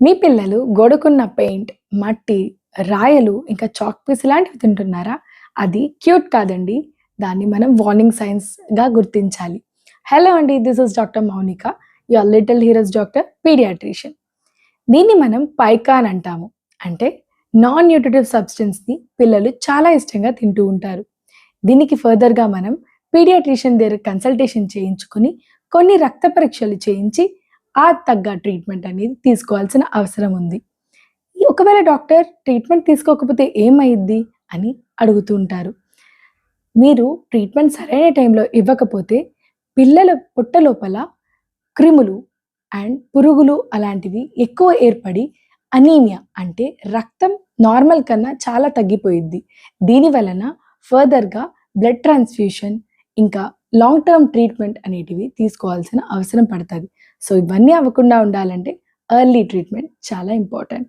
మీ పిల్లలు గోడకున్న పెయింట్, మట్టి, రాయలు ఇంకా చాక్ పీస్ లాంటివి తింటున్నారా? అది క్యూట్ కాదండి. దాన్ని మనం వార్నింగ్ సైన్స్‌గా గుర్తించాలి. హలో అండి. This is doctor Mounika. Your little heroes doctor pediatrician. దీన్ని మనం పైకాన్ అంటాము. అంటే నాన్ న్యూట్రిటివ్ సబ్స్టెన్స్‌ని పిల్లలు చాలా ఇష్టంగా తింటూ ఉంటారు. దీనికి ఫర్దర్‌గా మనం పీడియాట్రిషియన్ దగ్గర కన్సల్టేషన్ చేయించుకొని, కొన్ని రక్త పరీక్షలు చేయించి, ఆ తగ్గ ట్రీట్మెంట్ అనేది తీసుకోవాల్సిన అవసరం ఉంది. ఒకవేళ డాక్టర్ ట్రీట్మెంట్ తీసుకోకపోతే ఏమైద్ది అని అడుగుతూ ఉంటారు. మీరు ట్రీట్మెంట్ సరైన టైంలో ఇవ్వకపోతే పిల్లల పొట్ట లోపల క్రిములు అండ్ పురుగులు అలాంటివి ఎక్కువ ఏర్పడి అనీమియా అంటే రక్తం నార్మల్ కన్నా చాలా తగ్గిపోయిద్ది. దీని వలన ఫర్దర్‌గా బ్లడ్ ట్రాన్స్‌ఫ్యూషన్ ఇంకా లాంగ్ టర్మ్ ట్రీట్మెంట్ అనేటివి తీసుకోవాల్సిన అవసరం పడతది. సో, ఇవన్నీ అవ్వకుండా ఉండాలంటే ఎర్లీ ట్రీట్మెంట్ చాలా ఇంపార్టెంట్.